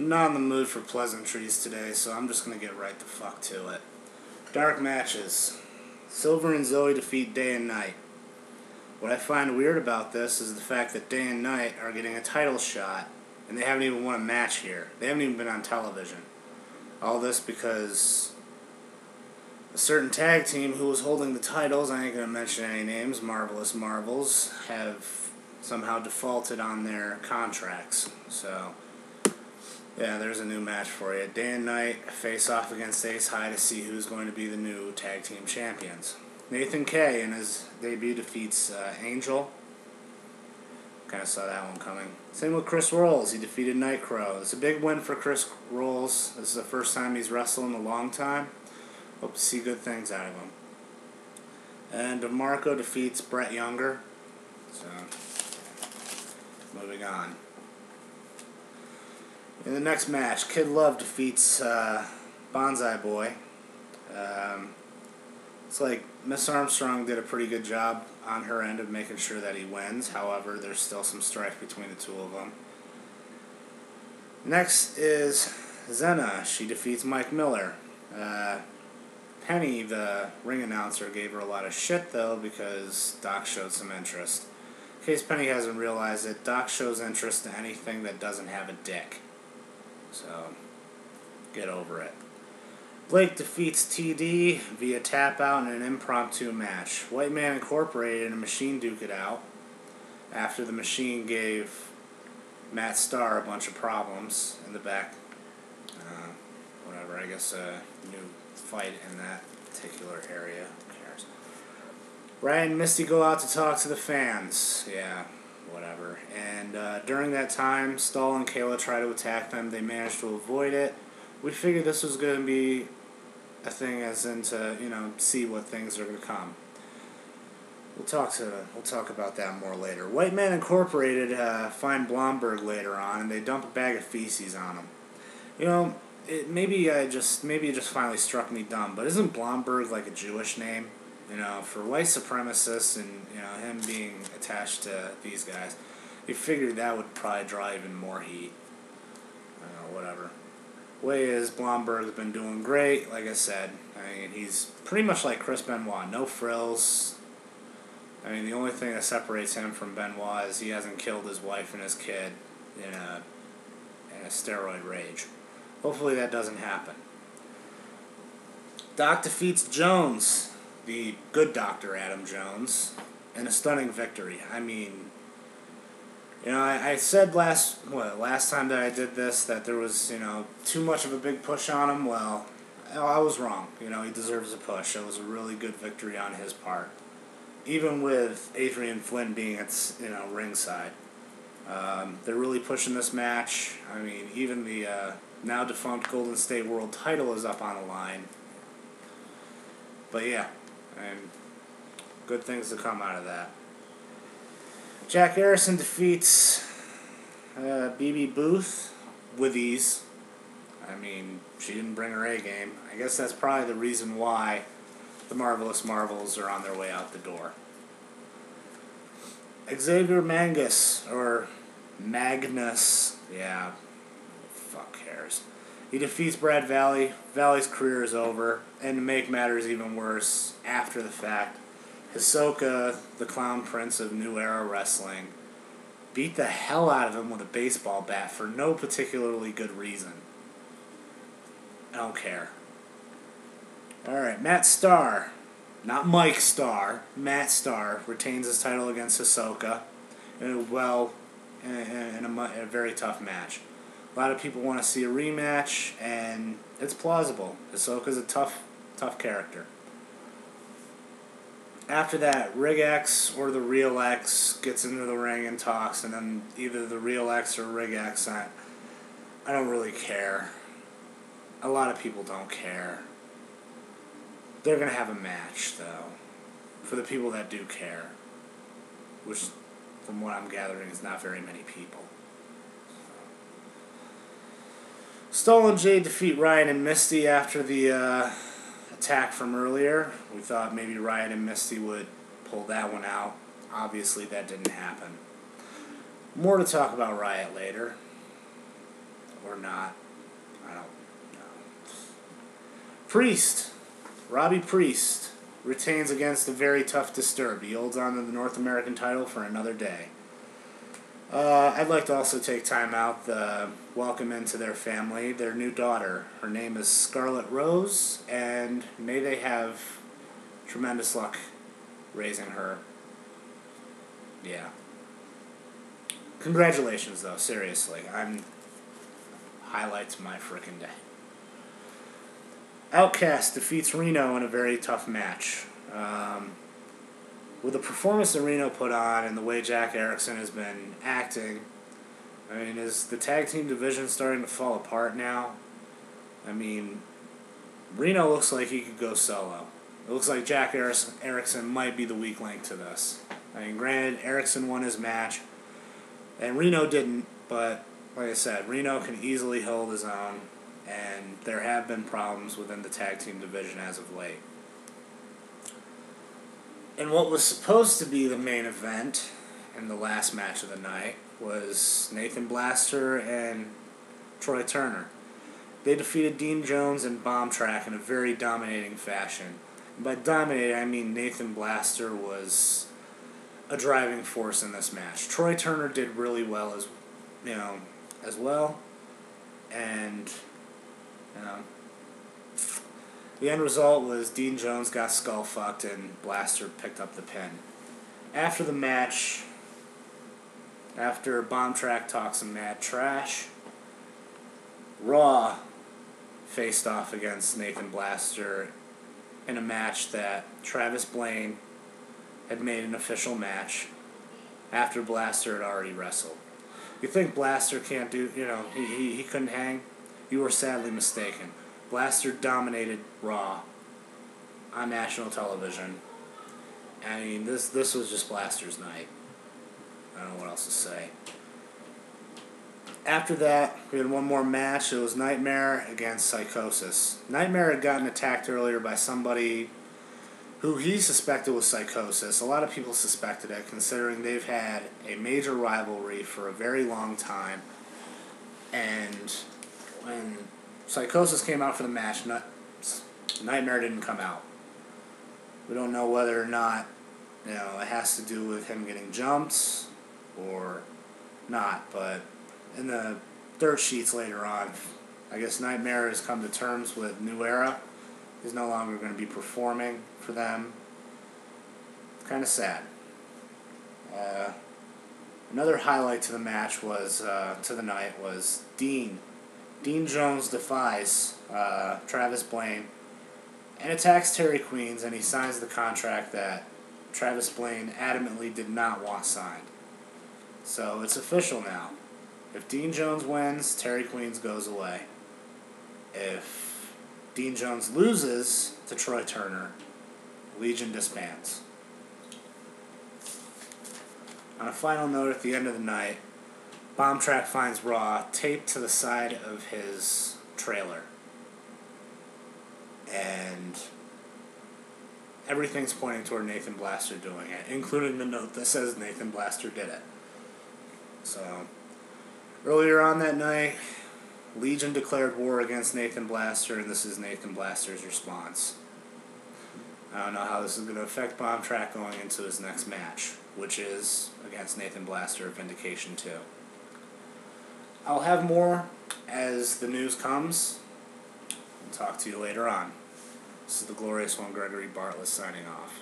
I'm not in the mood for pleasantries today, so I'm just going to get right the fuck to it. Dark matches. Silver and Zoe defeat Day and Night. What I find weird about this is the fact that Day and Night are getting a title shot, and they haven't even won a match here. They haven't even been on television. All this because a certain tag team who was holding the titles, I ain't going to mention any names, Marvelous Marvels, have somehow defaulted on their contracts. So, yeah, there's a new match for you. Day and Night face off against Ace High to see who's going to be the new tag team champions. Nathan K in his debut defeats Angel. Kind of saw that one coming. Same with Chris Rolls. He defeated Nightcrow. It's a big win for Chris Rolls. This is the first time he's wrestled in a long time. Hope to see good things out of him. And DeMarco defeats Brett Younger. So, moving on. In the next match, Kid Love defeats Bonsai Boy. It's like Miss Armstrong did a pretty good job on her end of making sure that he wins. However, there's still some strife between the two of them. Next is Zena. She defeats Mike Miller. Penny, the ring announcer, gave her a lot of shit, though, because Doc showed some interest. In case Penny hasn't realized it, Doc shows interest to anything that doesn't have a dick. So, get over it. Blake defeats TD via tap out in an impromptu match. White Man Incorporated and Machine duke it out after the Machine gave Matt Starr a bunch of problems in the back. Whatever, I guess a new fight in that particular area. Who cares? Ryan and Misty go out to talk to the fans. Yeah, whatever. And during that time, Stahl and Kayla try to attack them. They manage to avoid it. We figured this was going to be a thing as in to, see what things are going to come. We'll talk about that more later. White Man Incorporated find Blomberg later on, and they dump a bag of feces on him. Maybe it just finally struck me dumb, but isn't Blomberg like a Jewish name? For white supremacists and him being attached to these guys, you figured that would probably draw even more heat. Whatever. Way is, Blomberg's been doing great. Like I said, he's pretty much like Chris Benoit. No frills. The only thing that separates him from Benoit is he hasn't killed his wife and his kid in a steroid rage. Hopefully that doesn't happen. Doc defeats Jones, the good Dr. Adam Jones, in a stunning victory. I said last time that I did this that there was, too much of a big push on him. Well, I was wrong. He deserves a push. It was a really good victory on his part. Even with Adrian Flynn being at, ringside. They're really pushing this match. Even the now defunct Golden State World title is up on the line. But yeah, good things to come out of that. Jack Harrison defeats BB Booth with ease. She didn't bring her A game. I guess that's probably the reason why the Marvelous Marvels are on their way out the door. Xavier Magnus, or Magnus, yeah, fuck cares. He defeats Brad Valley. Valley's career is over, and to make matters even worse, after the fact, Hisoka, the Clown Prince of New Era Wrestling, beat the hell out of him with a baseball bat for no particularly good reason. I don't care. Alright, Matt Starr, not Mike Starr, Matt Starr retains his title against Hisoka in a very tough match. A lot of people want to see a rematch, and it's plausible. Hisoka's a tough character. After that, Rig X or the Real X gets into the ring and talks, and then either the Real X or Rig X, I don't really care. A lot of people don't care. They're going to have a match, though, for the people that do care, which, from what I'm gathering, is not very many people. Stahl and Jade defeat Ryan and Misty after the attack from earlier. We thought maybe Ryan and Misty would pull that one out. Obviously, that didn't happen. More to talk about Riot later. or not. I don't know. Priest. Robbie Priest retains against a very tough Disturbed. He holds on to the North American title for another day. I'd like to also take time out to welcome into their family their new daughter. Her name is Scarlet Rose, and may they have tremendous luck raising her. Yeah. Congratulations, though, seriously. Highlights my frickin' day. Outcast defeats Reno in a very tough match. With the performance that Reno put on and the way Jack Erickson has been acting, I mean, is the tag team division starting to fall apart now? I mean, Reno looks like he could go solo. It looks like Jack Erickson might be the weak link to this. I mean, granted, Erickson won his match, and Reno didn't, but like I said, Reno can easily hold his own, and there have been problems within the tag team division as of late. And what was supposed to be the main event in the last match of the night was Nathan Blaster and Troy Turner. They defeated Dean Jones and Bomb Track in a very dominating fashion. And by dominating, I mean Nathan Blaster was a driving force in this match. Troy Turner did really well as well, and the end result was Dean Jones got skull fucked and Blaster picked up the pin. After the match, after Bomb Track talked some mad trash, Raw faced off against Nathan Blaster in a match that Travis Blaine had made an official match after Blaster had already wrestled. You think Blaster can't do, he couldn't hang? You were sadly mistaken. Blaster dominated Raw on national television. I mean, this was just Blaster's night. I don't know what else to say. After that, we had one more match. It was Nightmare against Psychosis. Nightmare had gotten attacked earlier by somebody who he suspected was Psychosis. A lot of people suspected it, considering they've had a major rivalry for a very long time. And when Psychosis came out for the match, Nightmare didn't come out. We don't know whether or not it has to do with him getting jumped or not, but in the dirt sheets later on, I guess Nightmare has come to terms with NEWera. He's no longer going to be performing for them. Kind of sad. Another highlight to the match was, to the night, was Dean Jones defies Travis Blaine and attacks Terry Queens, and he signs the contract that Travis Blaine adamantly did not want signed. So it's official now. If Dean Jones wins, Terry Queens goes away. If Dean Jones loses to Troy Turner, Legion disbands. On a final note, at the end of the night, Bomb Track finds Raw taped to the side of his trailer. And everything's pointing toward Nathan Blaster doing it, including the note that says Nathan Blaster did it. So, earlier on that night, Legion declared war against Nathan Blaster, and this is Nathan Blaster's response. I don't know how this is going to affect Bomb Track going into his next match, which is against Nathan Blaster of Vindication 2. I'll have more as the news comes. I'll talk to you later on. This is the Glorious One, Gregory Bartlett, signing off.